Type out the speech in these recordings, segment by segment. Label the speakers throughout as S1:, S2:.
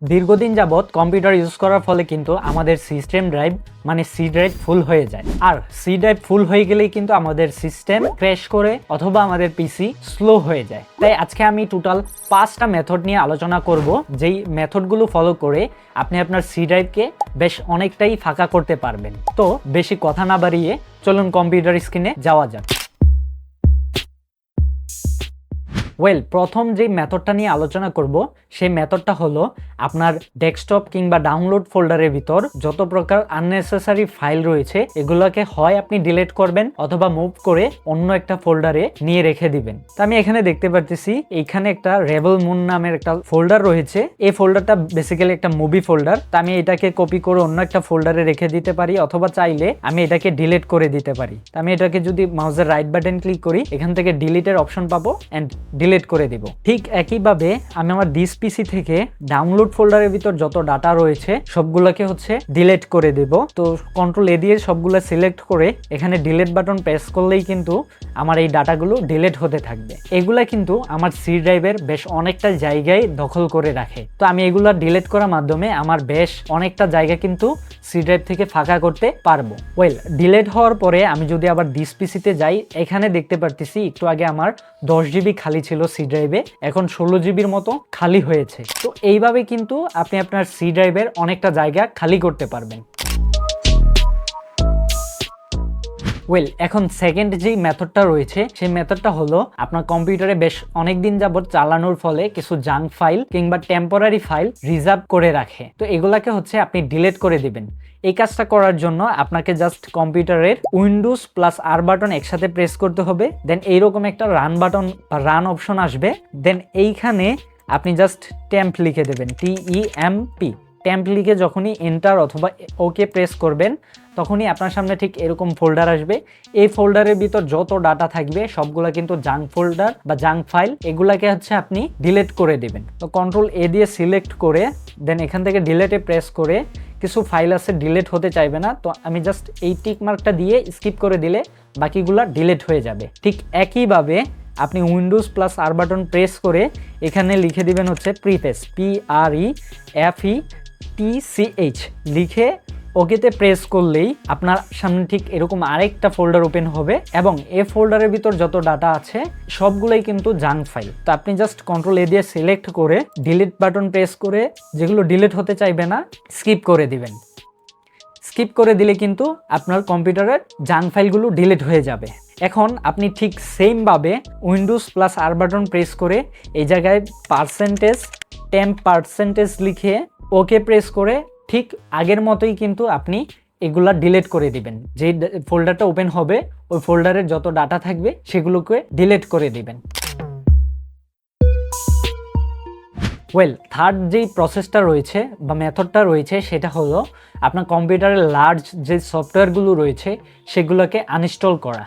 S1: দীর্ঘদিন যাবৎ computer use করার ফলে কিন্তু আমাদের সিস্টেম ড্রাইভ মানে সি ড্রাইভ ফুল হয়ে যায়। আর সি ড্রাইভ ফুল হয়ে গেলেই কিন্তু আমাদের সিস্টেম ক্র্যাশ করে অথবা আমাদের পিসি স্লো হয়ে যায়। তাই আজকে আমি টোটাল 5টা মেথড নিয়ে আলোচনা করব, যেই মেথডগুলো ফলো করে আপনি আপনার সি ড্রাইভকে বেশ অনেকটাই ফাঁকা করতে পারবেন। তো বেশি কথা না বাড়িয়ে চলুন কম্পিউটার স্ক্রিনে যাওয়া যাক। প্রথম যে মেথডটা নিয়ে আলোচনা করব সেই মেথডটা হলো আপনার ডেস্কটপ কিংবা ডাউনলোড ফোল্ডারের ভিতর যত প্রকার আননেসেসারি ফাইল রয়েছে এগুলোকে হয় আপনি ডিলিট করবেন অথবা মুভ করে অন্য একটা ফোল্ডারে নিয়ে রেখে দিবেন। তো আমি এখানে দেখতে পারতেছি এইখানে একটা রেবেল মুন নামের একটা ফোল্ডার রয়েছে। এই ফোল্ডারটা বেসিক্যালি একটা মুভি ফোল্ডার। তো আমি এটাকে কপি করে অন্য একটা ফোল্ডারে রেখে দিতে পারি অথবা চাইলে আমি এটাকে ডিলিট করে দিতে পারি। তো আমি এটাকে যদি মাউসের রাইট বাটন ক্লিক করি এখান থেকে ডিলিটের অপশন পাবো এন্ড ডিলিট করে দিব। ঠিক একইভাবে আমি আমার দিস পিসি থেকে ডাউনলোড ফোল্ডারের ভিতর যত ডাটা রয়েছে সবগুলোকে ডিলিট করে দেব। তো কন্ট্রোল এ দিয়ে সবগুলো সিলেক্ট করে এখানে ডিলিট বাটন প্রেস করলেই কিন্তু আমার এই ডাটাগুলো ডিলিট হতে থাকবে। এগুলা কিন্তু আমার সি ড্রাইভের বেশ অনেকটা জায়গায় দখল করে রাখে। তো আমি এগুলা ডিলিট করার মাধ্যমে আমার বেশ অনেকটা জায়গা কিন্তু সি ড্রাইভ থেকে ফাঁকা করতে পারবো। ডিলিট হওয়ার পরে আমি যদি আবার দিস পিসিতে যাই এখানে দেখতে পারতেছি একটু আগে আমার 10 জিবি খালি ছিল সি ড্রাইভে, এখন 16 জিবির মতো খালি হয়েছে। তো এইভাবে কিন্তু আপনি আপনার সি ড্রাইভের অনেকটা জায়গা খালি করতে পারবেন। এখন সেকেন্ড যে মেথডটা রয়েছে সেই মেথডটা হলো আপনার কম্পিউটারে বেশ অনেকদিন যাবত চালানোর ফলে কিছু জাঙ্ক ফাইল কিংবা টেম্পোরারি ফাইল রিজার্ভ করে রাখে। তো এগুলাকে আপনি ডিলিট করে দিবেন। এই কাজটা করার জন্য আপনাকে জাস্ট কম্পিউটারের উইন্ডোজ প্লাস আর বাটন একসাথে প্রেস করতে হবে। দেন এইরকম একটা রান বাটন বা রান অপশন আসবে। দেন এইখানে আপনি জাস্ট টেম্প লিখে দেবেন, TEMP। টেম্প লিখে যখনই এন্টার অথবা ওকে প্রেস করবেন তখনই আপনার সামনে ঠিক এরকম ফোল্ডার আসবে। এই ফোল্ডারের ভিতর যত ডাটা থাকবে সবগুলা কিন্তু জাঙ্ক ফোল্ডার বা জাঙ্ক ফাইল, এগুলাকে আপনি ডিলিট করে দিবেন। তো কন্ট্রোল এ দিয়ে সিলেক্ট করে দেন এখান থেকে ডিলিটে প্রেস করে কিছু ফাইল আছে ডিলিট হতে চাইবে না, তো আমি জাস্ট এই টিক মার্কটা দিয়ে স্কিপ করে দিলে বাকিগুলা ডিলিট হয়ে যাবে। ঠিক একইভাবে আপনি উইন্ডোজ প্লাস আর বাটন প্রেস করে এখানে লিখে দিবেন প্রিফেস, PREFETCH লিখে ওকেতে প্রেস করলেই আপনার সামনে ঠিক এরকম আরেকটা ফোল্ডার ওপেন হবে এবং এই ফোল্ডারের ভিতর যত ডাটা আছে সবগুলোই কিন্তু জাঙ্ক ফাইল। তো আপনি জাস্ট কন্ট্রোল এ দিয়ে সিলেক্ট করে ডিলিট বাটন প্রেস করে যেগুলো ডিলিট হতে চাইবে না স্কিপ করে দিবেন। স্কিপ করে দিলে কিন্তু আপনার কম্পিউটারের জাঙ্ক ফাইলগুলো ডিলিট হয়ে যাবে। এখন আপনি ঠিক সেমভাবে উইন্ডোজ প্লাস আর বাটন প্রেস করে এই জায়গায় %temp% লিখে ওকে প্রেস করে ঠিক আগের মতোই কিন্তু আপনি এগুলা ডিলিট করে দিবেন। যে ফোল্ডারটা ওপেন হবে ওই ফোল্ডারের যত ডাটা থাকবে সেগুলোকে ডিলিট করে দিবেন। থার্ড যেই প্রসেসটা রয়েছে বা মেথডটা রয়েছে সেটা হলো আপনার কম্পিউটারের লার্জ যে সফটওয়্যারগুলো রয়েছে সেগুলোকে আনইনস্টল করা।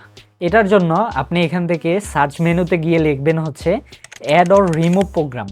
S1: এটার জন্য আপনি এখান থেকে সার্চ মেনুতে গিয়ে লিখবেন add or remove program.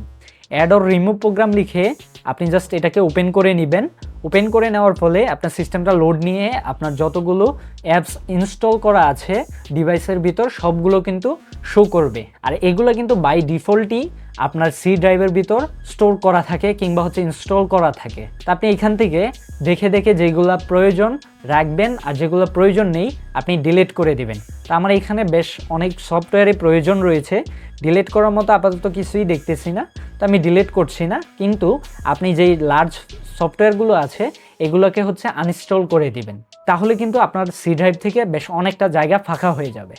S1: Add or remove program লিখে আপনি জাস্ট এটাকে ওপেন করে নেবেন। ওপেন করে নেওয়ার ফলে আপনার সিস্টেমটা লোড নিয়ে আপনার যতগুলো অ্যাপস ইনস্টল করা আছে ডিভাইসের ভিতর সবগুলো কিন্তু শো করবে। আর এগুলো কিন্তু বাই ডিফল্টই আপনার সি ড্রাইভের ভিতর স্টোর করা থাকে কিংবা ইনস্টল করা থাকে। তা আপনি এখান থেকে দেখে দেখে যেগুলো প্রয়োজন রাখবেন আর যেগুলো প্রয়োজন নেই আপনি ডিলিট করে দিবেন। তা আমার এখানে বেশ অনেক সফটওয়্যারের প্রয়োজন রয়েছে, ডিলিট করার মতো আপাতত কিছুই দেখতেছি না, তো আমি ডিলিট করছি না। কিন্তু আপনি যেই লার্জ সফটওয়্যারগুলো আছে এগুলোকে আনইনস্টল করে দিবেন, তাহলে কিন্তু আপনার সি ড্রাইভ থেকে বেশ অনেকটা জায়গা ফাঁকা হয়ে যাবে।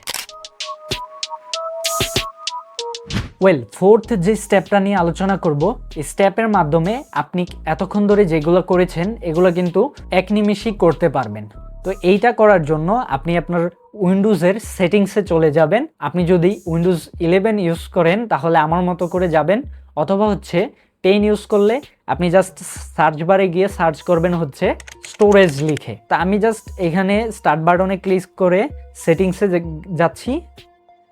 S1: ফোর্থ যে স্টেপটা নিয়ে আলোচনা করব, এই স্টেপের মাধ্যমে আপনি এতক্ষণ ধরে যেগুলো করেছেন এগুলো কিন্তু এক নিমিষেই করতে পারবেন। তো এইটা করার জন্য আপনি আপনার উইন্ডোজের সেটিংসে চলে যাবেন। আপনি যদি উইন্ডোজ 11 ইউজ করেন তাহলে আমার মতো করে যাবেন, অথবা 10 ইউজ করলে আপনি জাস্ট সার্চ বারে গিয়ে সার্চ করবেন স্টোরেজ লিখে। তা আমি জাস্ট এখানে স্টার্ট বাটনে ক্লিক করে সেটিংসে যাচ্ছি।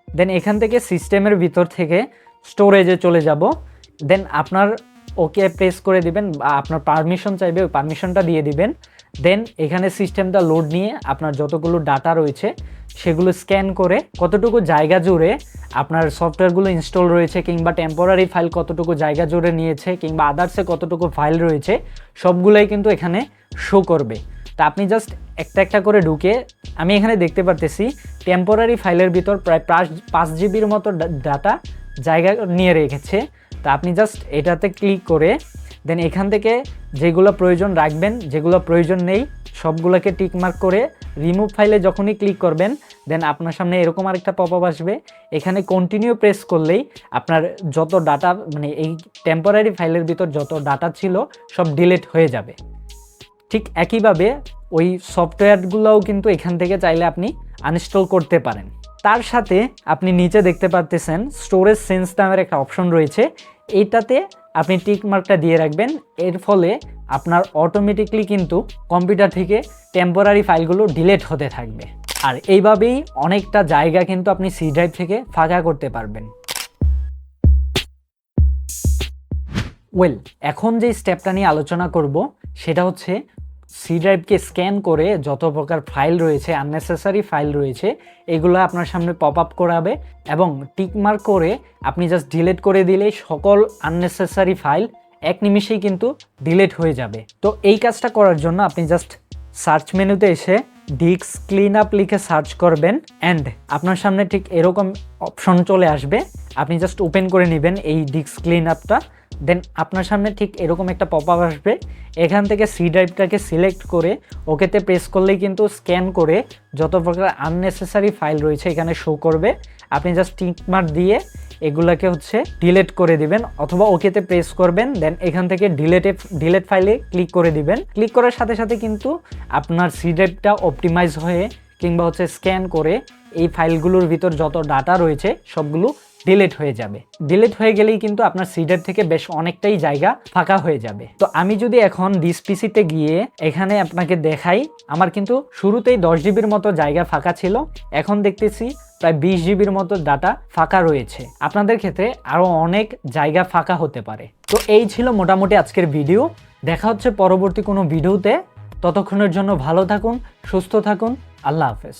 S1: দেন এখান থেকে সিস্টেমের ভিতর থেকে স্টোরেজে চলে যাব। দেন আপনার ওকে প্রেস করে দিবেন বা আপনার পারমিশন চাইবে, ওই পারমিশনটা দিয়ে দিবেন। দেন এখানে সিস্টেমটা লোড নিয়ে আপনার যতগুলো ডাটা রয়েছে সেগুলো স্ক্যান করে কতটুকু জায়গা জুড়ে আপনার সফটওয়্যারগুলো ইনস্টল রয়েছে কিংবা টেম্পোরারি ফাইল কতটুকু জায়গা জুড়ে নিয়েছে কিংবা আদার্সে কতটুকু ফাইল রয়েছে সবগুলোই কিন্তু এখানে শো করবে। তা আপনি জাস্ট একটা একটা করে ঢুকে, আমি এখানে দেখতে পারতেছি টেম্পোরারি ফাইলের ভিতর প্রায় 5 জিবির মতো ডাটা জায়গা নিয়ে রেখেছে। তা আপনি জাস্ট এটাতে ক্লিক করে দেন এখান থেকে যেগুলো প্রয়োজন রাখবেন, যেগুলো প্রয়োজন নেই সবগুলোকে টিকমার্ক করে রিমুভ ফাইলে যখনই ক্লিক করবেন দেন আপনার সামনে এরকম আরেকটা পপআপ আসবে। এখানে কন্টিনিউ প্রেস করলেই আপনার যত ডাটা মানে এই টেম্পোরারি ফাইলের ভিতর যত ডাটা ছিল সব ডিলিট হয়ে যাবে। ঠিক একইভাবে ওই সফটওয়্যারগুলোও কিন্তু এখান থেকে চাইলে আপনি আনইনস্টল করতে পারেন। তার সাথে আপনি নিচে দেখতে পারতেছেন স্টোরেজ সেন্স নামের একটা অপশন রয়েছে, এইটাতে আপনি টিক মার্কটা দিয়ে রাখবেন। এর ফলে আপনার অটোমেটিকলি কিন্তু কম্পিউটার থেকে টেম্পোরারি ফাইলগুলো ডিলিট হতে থাকবে। আর এইভাবেই অনেকটা জায়গা কিন্তু আপনি সি ড্রাইভ থেকে ফাঁকা করতে পারবেন। ওয়েল, এখন যে স্টেপটা নিয়ে আলোচনা করব সেটা হচ্ছে সি ড্রাইভকে স্ক্যান করে যত প্রকার ফাইল রয়েছে, আননেসেসারি ফাইল রয়েছে, এগুলো আপনার সামনে পপ আপ করাবে এবং টিকমার্ক করে আপনি জাস্ট ডিলিট করে দিলেই সকল আননেসেসারি ফাইল এক নিমিষেই কিন্তু ডিলিট হয়ে যাবে। তো এই কাজটা করার জন্য আপনি জাস্ট সার্চ মেনুতে এসে ডিস্ক ক্লিন আপ লিখে সার্চ করবেন অ্যান্ড আপনার সামনে ঠিক এরকম অপশন চলে আসবে। আপনি জাস্ট ওপেন করে নেবেন এই ডিস্ক ক্লিন আপটা। দেন আপনার সামনে ঠিক এরকম একটা পপআপ আসবে, এখান থেকে সি ড্রাইভটাকে সিলেক্ট করে ওকেতে প্রেস করলেই কিন্তু স্ক্যান করে যত প্রকার আননেসেসারি ফাইল রয়েছে এখানে শো করবে। আপনি জাস্ট টিকমার্ক দিয়ে এগুলাকে হচ্ছে ডিলিট করে দিবেন অথবা ওকেতে প্রেস করবেন। দেন এখান থেকে ডিলিট ফাইলে ক্লিক করে দিবেন। ক্লিক করার সাথে সাথে কিন্তু আপনার সি ড্রাইভটা অপটিমাইজ হয়ে কিংবা হচ্ছে স্ক্যান করে এই ফাইলগুলোর ভিতর যত ডাটা রয়েছে সবগুলো ডিলিট হয়ে যাবে। ডিলিট হয়ে গেলেই কিন্তু আপনার সি ড্রাইভ থেকে বেশ অনেকটাই জায়গা ফাঁকা হয়ে যাবে। তো আমি যদি এখন দিস পিসিতে গিয়ে এখানে আপনাকে দেখাই, আমার কিন্তু শুরুতেই 10 জিবির মতো জায়গা ফাঁকা ছিল, এখন দেখতেছি প্রায় 20 জিবির মতো ডাটা ফাঁকা রয়েছে। আপনাদের ক্ষেত্রে আরও অনেক জায়গা ফাঁকা হতে পারে। তো এই ছিল মোটামুটি আজকের ভিডিও। দেখা হচ্ছে পরবর্তী কোনো ভিডিওতে। ততক্ষণের জন্য ভালো থাকুন, সুস্থ থাকুন, আল্লাহ হাফেজ।